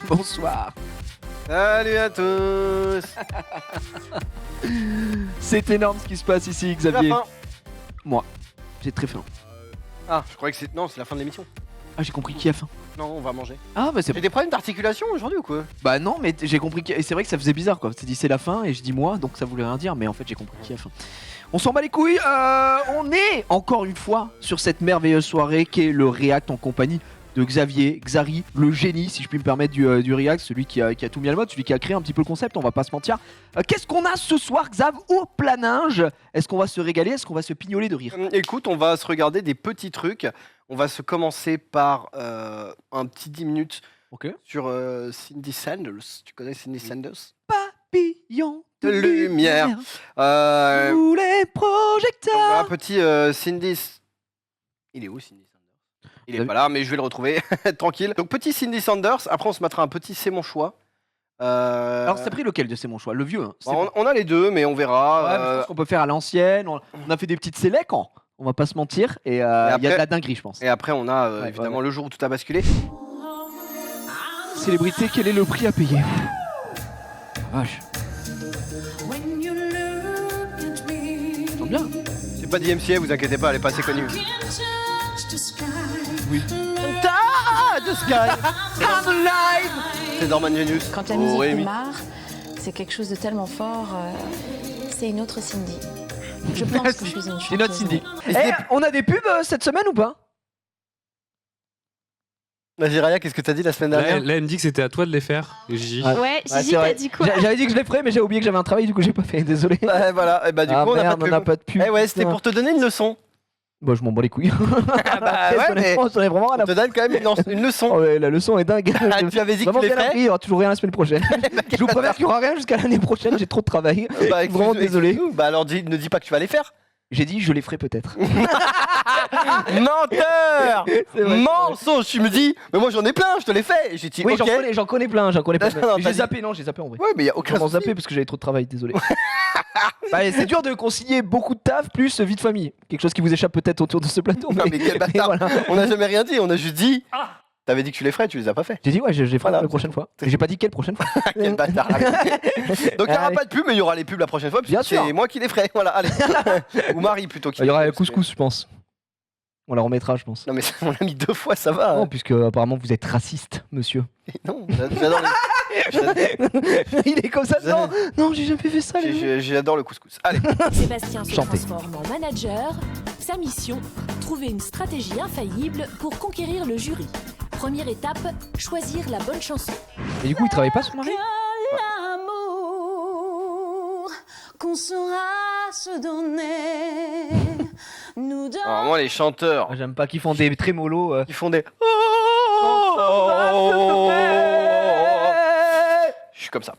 Bonsoir. Salut à tous. C'est énorme ce qui se passe ici, C'est la Xavier. fin. Moi, j'ai très faim. Ah, je croyais que c'est... Non, c'est la fin de l'émission. Ah, j'ai compris qui a faim. Non, on va manger. Ah, bah c'est... J'ai des problèmes d'articulation aujourd'hui ou quoi? Bah non, mais j'ai compris qui... Et c'est vrai que ça faisait bizarre, quoi. C'est dit c'est la fin, et je dis moi, donc ça voulait rien dire, mais en fait j'ai compris qui a faim. On s'en bat les couilles, on est encore une fois sur cette merveilleuse soirée qui est le React en compagnie de Xavier, Xari, le génie, si je puis me permettre, du React, celui qui a tout mis à la mode, celui qui a créé un petit peu le concept, on va pas se mentir. Qu'est-ce qu'on a ce soir, Xav, au planinge? Est-ce qu'on va se régaler? Est-ce qu'on va se pignoler de rire? Écoute, on va se regarder des petits trucs. On va se commencer par un petit 10 minutes Ok. sur Cindy Sanders. Tu connais Cindy Sanders? Papillon De lumière. Tous les projecteurs. Un petit Cindy... Il est où Cindy Sanders? Il est pas là, mais je vais le retrouver. Tranquille. Donc petit Cindy Sanders. Après, on se mettra un petit C'est mon choix. Alors, t'as pris lequel de C'est mon choix? Le vieux, hein. On a les deux, mais on verra. Ouais, mais je pense qu'on peut faire à l'ancienne. On a fait des petites sélects, hein. On va pas se mentir. Et il y a de la dinguerie, je pense. Et après, on a évidemment le jour où tout a basculé. Célébrité, quel est le prix à payer? Vache. Chante bien. C'est pas DMCA, vous inquiétez pas, elle est pas assez connue. Oui. The Sky. C'est Norman Genius. Quand la musique démarre, c'est quelque chose de tellement fort. C'est une autre Cindy. Je pense que je suis une chanteuse. C'est notre Cindy. On a des pubs cette semaine ou pas? Vas-y Raya, qu'est-ce que t'as dit la semaine dernière? Là, elle me dit que c'était à toi de les faire. Gigi. Ouais, Gigi, t'as dit quoi? J'avais dit que je les ferais, mais j'ai oublié que j'avais un travail, du coup j'ai pas fait. Désolé. Ouais, voilà, et bah du coup on n'a pas de pub. Eh ouais, c'était pour te donner une leçon. Bah je m'en bats les couilles. Bah ouais, mais j'en ai vraiment rien on à te donne quand même une leçon. Oh, ouais, la leçon est dingue. Tu avais dit que Vraiment tu les bien ferais. appris, il y aura toujours rien la semaine prochaine. Je vous préviens qu'il y aura rien jusqu'à l'année prochaine, j'ai trop de travail. Bah, Vraiment désolé. excuse-nous. Bah alors ne dis pas que tu vas les faire. J'ai dit je les ferai peut-être. Menteur. C'est vrai. Mensonge, tu me dis. Mais moi j'en ai plein, je te les fais. Et j'ai dit Oui, ok. j'en connais plein. Non, non, J'ai t'as dit- zappé, non, j'ai zappé en vrai. Ouais, mais y a aucun Comment souci. zapper parce que j'avais trop de travail, désolé. Bah, c'est dur de concilier beaucoup de taf plus vie de famille. Quelque chose qui vous échappe peut-être autour de ce plateau. Non mais quel bâtard. voilà. On n'a jamais rien dit, on a juste dit. T'avais dit que tu les ferais, tu les as pas fait. J'ai dit ouais, je les ferai Voilà. la prochaine fois. J'ai pas dit quelle prochaine fois. Quel bâtard. Donc il n'y aura Allez. pas de pub, mais il y aura les pubs la prochaine fois. Bien Puisque sûr. c'est moi qui les ferai. Voilà, allez. Ou Marie plutôt. Qui Il y aura les le ferait, couscous, je pense. On la remettra, je pense. Non mais on l'a mis 2 fois, ça va. Non, puisque apparemment vous êtes raciste, monsieur. Non, j'adore Il est comme ça. Non, non, j'ai jamais fait ça. j'adore le couscous. Allez. Sébastien se Chantez. transforme en manager. Sa mission, trouver une stratégie infaillible pour conquérir le jury. Première étape, choisir la bonne chanson. Et du coup, il travaille pas son mari? L'amour qu'on saura se donner. Nous deux. Alors moi les chanteurs Ah, j'aime pas qu'ils font des trémolos. qui font des je suis comme ça.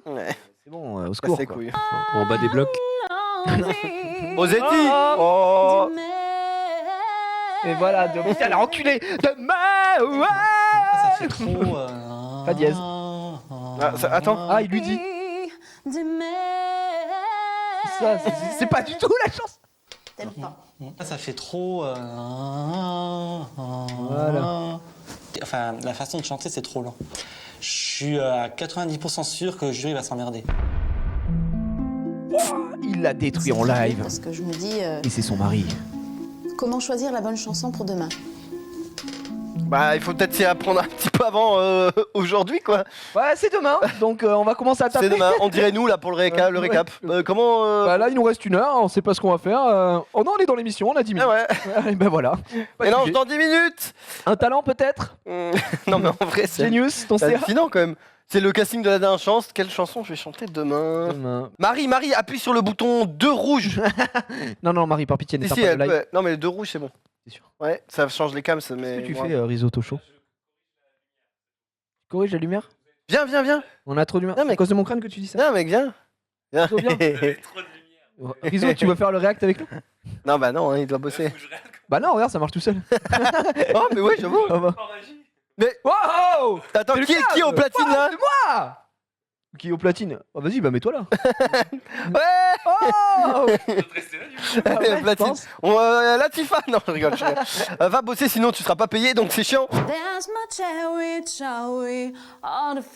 Ouais, C'est bon, au secours. c'est quoi. couilles. En bas des blocs. Rosetti. Oh. Et voilà, de putain, la enculée de ma ouais. Ça fait trop. Pas dièse. Attends. Ah, il lui dit. Ça, c'est pas du tout la chance. T'aimes pas. Ça fait trop. Voilà. Enfin, la façon de chanter, c'est trop lent. Je suis à 90% sûr que le jury va s'emmerder. Il l'a détruit en live. Parce que je me dis, Et c'est son mari. comment choisir la bonne chanson pour demain? Bah il faut peut-être s'y apprendre un petit peu avant aujourd'hui quoi. Ouais, c'est demain. Donc on va commencer à taper. C'est demain. On dirait nous là pour le récap. Comment Bah là, il nous reste 1 heure. On sait pas ce qu'on va faire. Oh non, on est dans l'émission. On a 10 minutes. Ah ouais. Et ben voilà. Pas de Mélange sujet. dans 10 minutes. Un talent peut-être. Non mais en vrai c'est Genius, ton CA. hallucinant quand même. C'est le casting de la dernière chance. Quelle chanson je vais chanter demain? Demain. Marie, appuie sur le bouton 2 rouge. Non, Marie, par pitié, n'éteins Ici, pas le live. ouais. Non mais le 2 rouge c'est bon. C'est sûr. Ouais, ça change les cams. Mais Qu'est-ce que tu moi- fais, risotto chaud? Tu corriges la lumière? Viens. On a trop de lumière. Non, mais- C'est à cause de mon crâne que tu dis ça? Non mec, viens. Viens. Trop bien. Riso, tu veux faire le react avec nous? Non bah non, hein, il doit bosser. Bah non, regarde, ça marche tout seul. Oh mais ouais, j'avoue. Ah bah. Mais Wow! attends, Mais qui est Lucas, au platine là? C'est moi! Qui est au platine. Oh, vas-y, bah mets-toi là. Ouais. Oh Allez, ouais, Platine. je pense. Latifa, non, je rigole. Va bosser, sinon tu seras pas payé, donc c'est chiant.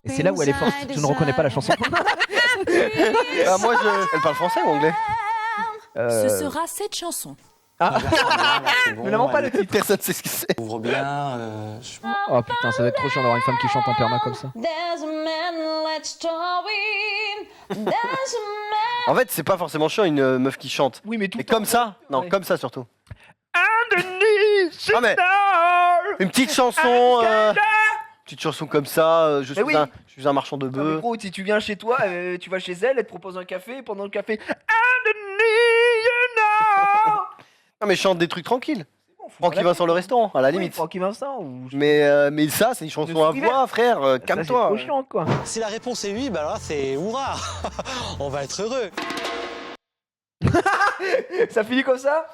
Et c'est là où elle est forte. Je ne reconnais pas la chanson. Ah, moi, elle parle français ou anglais? Ce sera cette chanson. Ah, C'est bon, mais n'avons pas elle le titre. Personne sait ce que c'est. ouvre bien. Oh putain, ça va être trop chiant d'avoir une femme qui chante en perma comme ça. En fait, c'est pas forcément chiant une meuf qui chante. Oui, mais tout. Et comme ça? Non, Ouais. comme ça surtout. Underneath Ah, mais- Une petite chanson. Petite chanson comme ça. Je suis un marchand de Non, mais bœufs. gros, si tu viens chez toi, tu vas chez elle, elle te propose un café, pendant le café. Underneath, Non, mais chante des trucs tranquilles. Bon, faut Francky pas la- Vincent le restaurant, à la Oui, limite. Francky Vincent ou. Mais ça, c'est une chanson à Sophie voix, frère. Ça, c'est Calme-toi. trop chiant quoi. Si la réponse est oui, bah alors là, c'est hurrah. On va être heureux. Ça finit comme ça?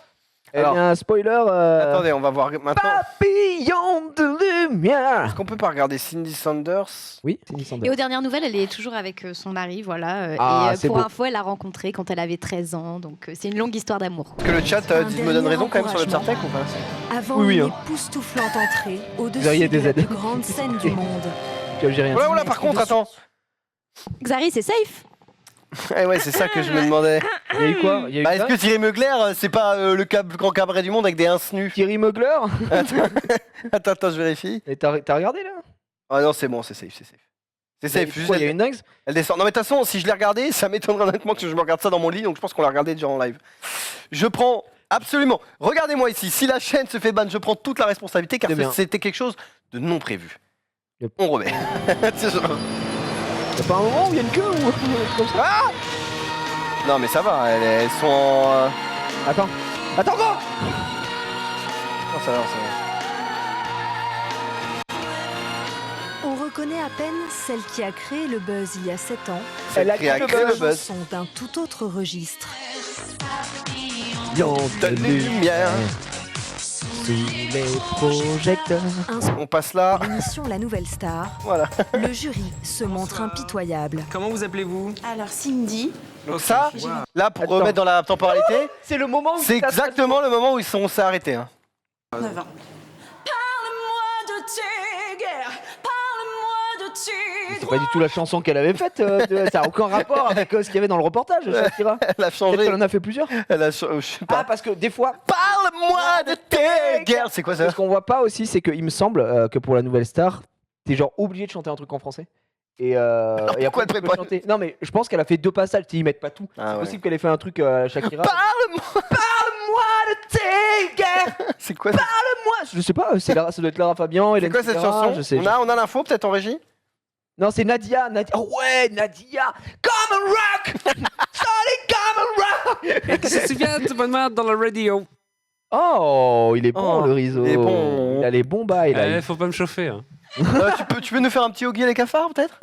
Alors- Eh bien, spoiler. Attendez, on va voir maintenant. Papillon de lumière. Est-ce qu'on peut pas regarder Cindy Sanders? Oui, c'est Cindy Et Sanders. aux dernières nouvelles, elle est toujours avec son mari, voilà. Ah, et c'est pour beau. info, elle l'a rencontré quand elle avait 13 ans, donc c'est une longue histoire d'amour. Est-ce que le chat Un me donne dernier raison quand même sur le encouragement. Sartec ou pas? Avant Oui, oui, une hein. époustouflante entrée Vous au-dessus verriez de des la aides. plus grande scène du monde. J'ai rien dit. Voilà, par contre, attends. Xari, c'est safe. Eh ouais, c'est ça que je me demandais. Il y a eu quoi? Il y a eu Bah, est-ce quoi que Thierry Mugler, c'est pas le grand cabaret du monde avec des ins nus? Thierry Mugler? Attends, je vérifie. Et t'as regardé là? Ah non, c'est bon, c'est safe, c'est safe. C'est safe, juste Pourquoi, il y a une dingue? elle descend. Non mais de toute façon, si je l'ai regardé, ça m'étonnerait honnêtement que je me regarde ça dans mon lit, donc je pense qu'on l'a regardé déjà en live. Je prends absolument. Regardez-moi ici, si la chaîne se fait ban, je prends toute la responsabilité car C'est bien. c'était quelque chose de non prévu. Yep. On remet. C'est genre- Y'a pas un moment où il y a une queue ou comme ça? Non mais ça va, elles sont en. Attends. Attends quoi? Non, ça va, ça va. On reconnaît à peine celle qui a créé le buzz il y a 7 ans. Elle a créé créé le le buzz. Sont d'un tout autre registre. De lumière. Sous les projecteurs. On passe là. L'émission La Nouvelle Star, Voilà. le jury se montre impitoyable. Comment vous appelez-vous? Alors Cindy, Donc ça, là pour Attends. remettre dans la temporalité, C'est le moment où c'est exactement le moment où on s'est arrêté. Hein. 9 ans. C'est pas du tout la chanson qu'elle avait faite. Ça a aucun rapport avec ce qu'il y avait dans le reportage, Shakira. Elle a Peut-être changé. qu'elle en a fait plusieurs. Elle a je sais pas. Ah, parce que des fois, Parle-moi de tes guerres. C'est quoi ça? ce qu'on voit pas aussi, c'est qu'il me semble que pour la nouvelle star, t'es genre obligé de chanter un truc en français. Et pourquoi après, elle tu peux prépare chanter. Non, mais je pense qu'elle a fait 2 passages. Ils mettent pas tout. Ah C'est ouais. possible qu'elle ait fait un truc à Shakira. Parle-moi. Parle-moi de tes guerres. C'est quoi ça? Moi, je sais pas. Ça doit être Lara Fabian. C'est Hélène quoi cette Ségara, chanson? je sais. On a l'info peut-être en régie? Non, c'est Nadia. Oh ouais, Nadia. Come and rock. Sorry, come and rock. Je me souviens de bonne merde dans la radio. Oh, il est bon Oh, le riso. il est bon. Il a les bons bails là. Faut pas me chauffer. Hein. Tu peux nous faire un petit Oggy et les cafards peut-être?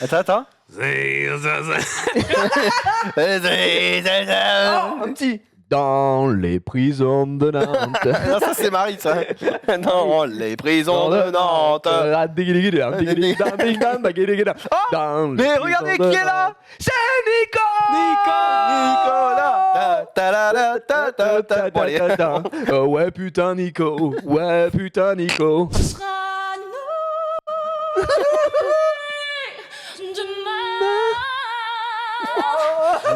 Attends. Oh, un petit. Dans les prisons de Nantes. Non, ça c'est Marie ça. Dans les prisons de Nantes. Mais regardez qui est là. C'est Nico. Nicolas. Bon, allez. Oh, ouais putain Nico. Ouais putain Nico.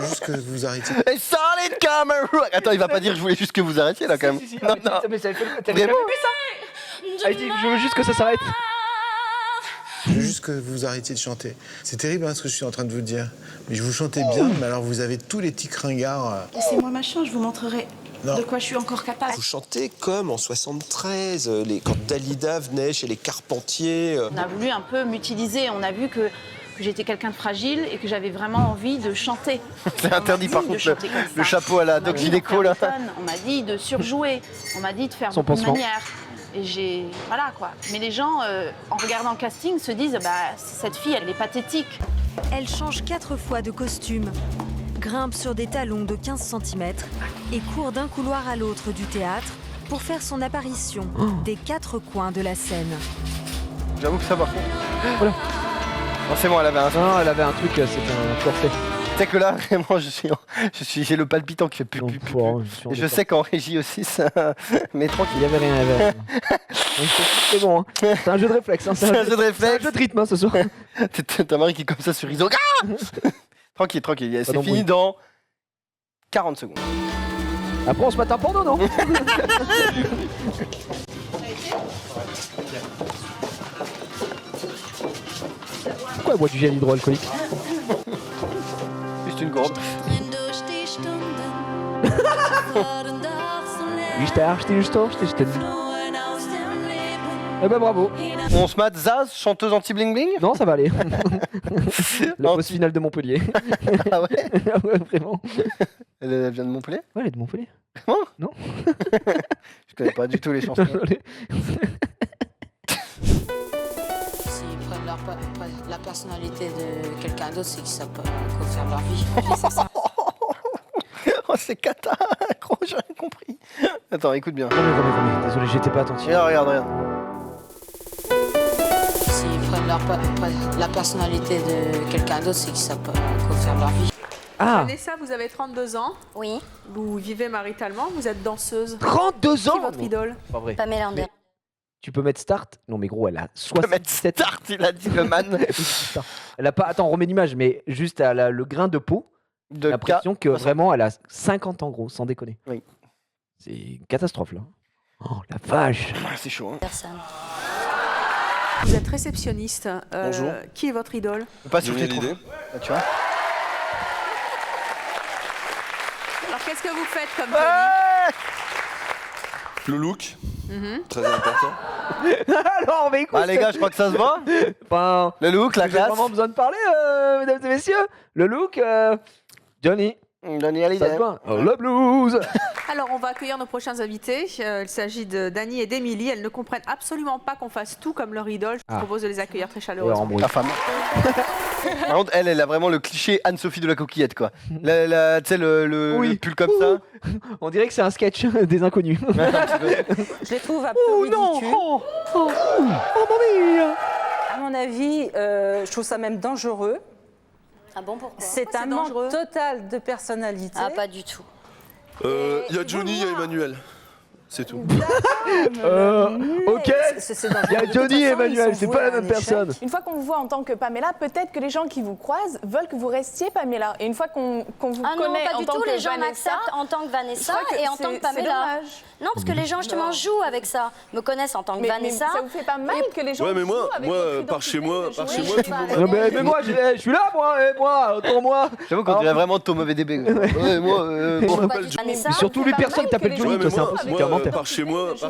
Juste que vous arrêtiez. Et solid camera. Attends, il va pas dire je voulais juste que vous arrêtiez là quand même. Non, non. Mais ça fait t'as Vraiment jamais vu ça? Ah, il dit, je veux juste que ça s'arrête. Je veux juste que vous arrêtiez de chanter. C'est terrible hein, ce que je suis en train de vous dire. Mais je vous chantais bien, mais alors vous avez tous les tics ringards. Laissez-moi ma chance, je vous montrerai Non. de quoi je suis encore capable. Vous chantez comme en 73, quand Dalida venait chez les Carpentiers. On a voulu un peu m'utiliser, on a vu que j'étais quelqu'un de fragile et que j'avais vraiment envie de chanter. C'est interdit On m'a par dit de contre chanter comme le ça. chapeau à la On m'a Doc dit Gynéco d'en là. faire des tonnes, on m'a dit de surjouer, on m'a dit de faire Son beaucoup de pansement. manières. Et j'ai... Voilà quoi. Mais les gens, en regardant le casting, se disent bah, cette fille, elle est pathétique. Elle change 4 fois de costume, grimpe sur des talons de 15 cm et court d'un couloir à l'autre du théâtre pour faire son apparition des 4 coins de la scène. J'avoue que ça par contre. Voilà. Non, c'est bon, elle avait un truc. Non, elle avait un truc, c'était un corset. Tu sais que là, vraiment, j'ai le palpitant qui fait plus. Et je sais qu'en régie aussi, ça. Mais tranquille. Il y avait rien, il y avait rien. C'est bon, hein. C'est un jeu de réflexe. Hein. C'est un jeu de réflexe. C'est un jeu de rythme hein, ce soir. T'as Marie qui est comme ça sur Iso. Ah tranquille, tranquille. C'est fini dans 40 secondes. Après, on se met un porno, non? Pourquoi elle boit du gel hydroalcoolique? Juste une gourde. Eh ben bravo. On se mate Zaz, chanteuse anti-bling bling? Non, ça va aller. La pause finale de Montpellier. Ah ouais? Ah ouais, vraiment. Elle vient de Montpellier? Ouais, elle est de Montpellier. Vraiment? Non. Je connais pas du tout les chansons. S'ils prennent la personnalité de quelqu'un d'autre, c'est qu'ils savent pas quoi faire de leur vie. Oh, c'est cata, gros, j'ai rien compris. Attends, écoute bien. Remets. Désolé, j'étais pas attentif. Regarde. S'ils prennent la personnalité de quelqu'un d'autre, c'est qu'ils savent pas quoi faire de leur vie. Ah. Vanessa, vous avez 32 ans. Oui. Vous vivez maritalement, vous êtes danseuse. 32 ans? Qui est votre idole? Pas vrai. Pamela Anderson. Tu peux mettre start? Non mais gros, elle a 67 start, il a dit le man. Elle a pas. Attends, on remet l'image, mais juste elle a le grain de peau. J'ai l'impression que vraiment elle a 50 ans gros, sans déconner. Oui. C'est une catastrophe là. Oh la vache. C'est chaud. Hein. Personne. Vous êtes réceptionniste. Bonjour. Qui est votre idole? Pas souffler trop. l'idée. Là, tu vois. Alors qu'est-ce que vous faites comme Le look, très important. Alors mais écoute. Ah les gars, je crois que ça se voit. Enfin, le look, la j'ai classe. vraiment besoin de parler, mesdames et messieurs. Le look, Johnny. Johnny Ça Hallyday. se voit. Oh, le blues. Alors, on va accueillir nos prochains invités. Il s'agit de Dany et d'Emilie. Elles ne comprennent absolument pas qu'on fasse tout comme leur idole. Je propose de les accueillir très chaleureusement. La femme. Par contre, elle a vraiment le cliché Anne-Sophie de la coquillette, quoi. Tu sais, le pull comme ça. On dirait que c'est un sketch des inconnus. Je les trouve un peu ridicules. Mamma mia. À mon avis, je trouve ça même dangereux. Ah bon, pourquoi? C'est un manque total de personnalité. Ah, pas du tout. Il y a Johnny, il y a Emmanuel. C'est tout. Ok. Il y a Johnny et Emmanuel, c'est pas la même personne. Une fois qu'on vous voit en tant que Pamela, peut-être que les gens qui vous croisent veulent que vous restiez Pamela. Et une fois qu'on vous connaît pas en du tant tout, que les gens Vanessa, m'acceptent en tant que Vanessa et en tant que c'est Pamela. dommage. Non, parce que les gens justement jouent avec ça, me connaissent en tant que Vanessa. Mais ça vous fait pas mal que les gens Ouais, mais jouent moi, avec votre par chez moi, tout le Non, monde. mais moi, je suis là, moi, pour moi. J'avoue qu'on dirait vraiment Thomas VDB. Ouais, moi, Pas m'appelle du Johnny. Vanessa. Mais surtout les personnes t'appellent Johnny, toi, c'est impossible, t'es un menteur. Par chez moi, tout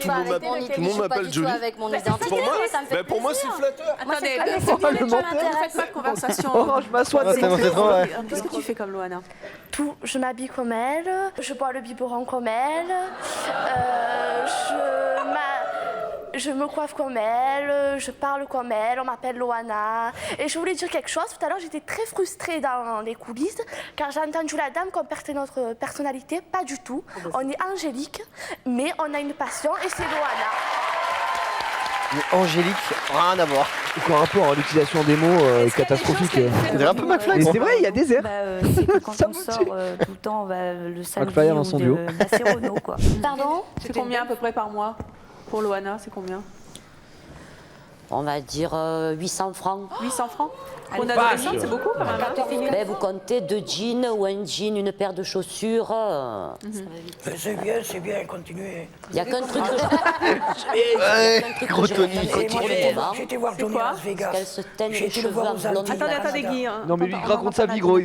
le monde m'appelle Johnny. Avec mon identité, Pour moi, ça me fait pour moi, c'est flatteur. Attendez, le ne menteur. faites pas de conversation. Oh, je m'assois. Ouais, c'est trop, ouais. Qu'est-ce que tu fais comme Loana? tout. Je m'habille comme elle, je bois le biberon comme elle, je me coiffe comme elle, je parle comme elle, on m'appelle Loana. Et je voulais dire quelque chose, tout à l'heure j'étais très frustrée dans les coulisses car j'ai entendu la dame compter notre personnalité, pas du tout. On est angélique, mais on a une passion et c'est Loana. Mais Angélique, rien à voir. Quoi, un peu en l'utilisation des mots catastrophique. On dirait un peu McFly. Mais c'est vrai, il y a des airs. C'est que quand on sort tout le temps, le samedi McFly ou dans son duo. de la Cérono, quoi. Pardon? C'est combien à peu près par mois? Pour Loana, c'est combien? On va dire 800 francs. 800 francs? Pour une adolescente, c'est beaucoup quand même. Hein. Ben, vous comptez 2 jeans ou un jean, une paire de chaussures. C'est bien, continuez. Il n'y a qu'un truc que Gros Tony. J'étais voir Johnny à Las Vegas. qu'elle se teigne les cheveux en blond Attendez, Guy. Non, mais lui, il raconte sa vie, gros.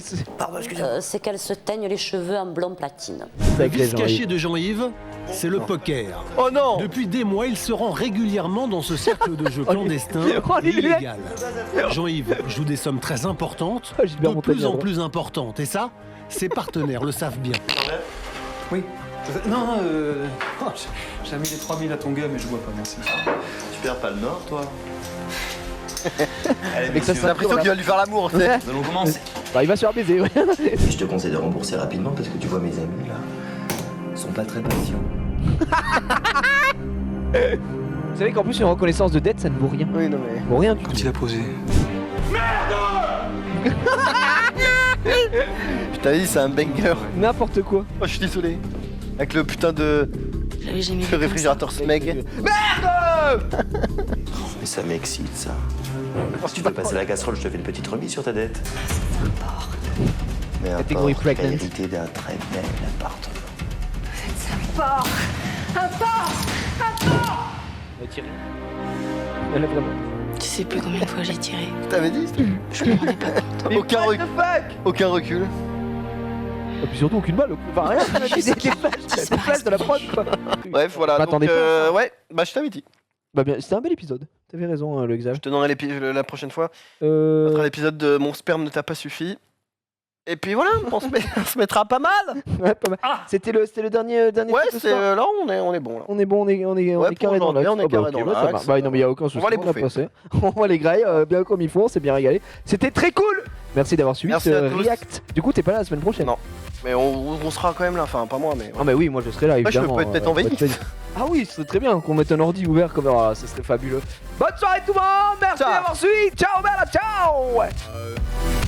c'est qu'elle se teigne les cheveux en blond platine. Le vice caché de Jean-Yves, c'est le poker. Oh non! Depuis des mois, il se rend régulièrement dans ce cercle de jeu clandestin et illégal. Jean-Yves joue des sommes très importantes, de plus en plus importantes. Et ça, ses partenaires le savent bien. Oui. Non, j'ai mis les 3000 à ton gars, mais je vois pas, merci. Tu perds pas le nord, toi? Allez, Mais ça, c'est l'impression qu'il va lui faire l'amour, tu sais. Nous allons commencer. Bah, il va se faire baiser, ouais. Je te conseille de rembourser rapidement parce que tu vois mes amis là, ils sont pas très patients. Vous savez qu'en plus une reconnaissance de dette ça ne vaut rien. Oui, non mais. Ça vaut rien du tout. Quand il a posé. Je t'avais dit, c'est un banger. N'importe quoi. Oh, je suis désolé. Avec le putain de. Le réfrigérateur Smeg. Merde. Mais ça m'excite, ça. Si tu veux passer la casserole, je te fais une petite remise sur ta dette. Mais un Catégorie porc qui a pregnant. hérité d'un très bel appartement. Un porc. Thierry. Elle est vraiment. Tu sais plus combien de fois j'ai tiré. Je t'avais dit. Je me rendais pas compte. Aucun recul. Aucun recul. Et puis surtout aucune balle. Enfin rien. Des flashs de la prod quoi. Bref, voilà. M'attendez donc, pas à ça. ouais, bah je t'avais dit. Bah bien, c'était un bel épisode. T'avais raison le Xav. Je te donnerai la prochaine fois. Après l'épisode de Mon sperme ne t'a pas suffi. Et puis voilà, on se mettra pas mal. Ouais, pas mal. C'était le dernier Ouais, truc de c'est soir. là on est bon là. On est bon, on est carré dans l'axe. on est Ah bah, carré ok, dans bah, ça va. l'axe. Bah non mais il y a aucun souci. On va les a bouffer. passé. On va les grailler bien comme il faut, on s'est bien régalé. C'était très cool. Merci d'avoir suivi Merci ce à tous. React. Du coup, t'es pas là la semaine prochaine. Non. Mais on sera quand même là, enfin pas moi mais. Ah bah oui, moi je serai là Ouais, je évidemment. peux peut-être envahir. Ah oui, ce serait très bien qu'on mette un ordi ouvert comme ça, ce serait fabuleux. Bonne soirée tout le monde, merci Ciao. d'avoir suivi. Ciao Bella, ciao.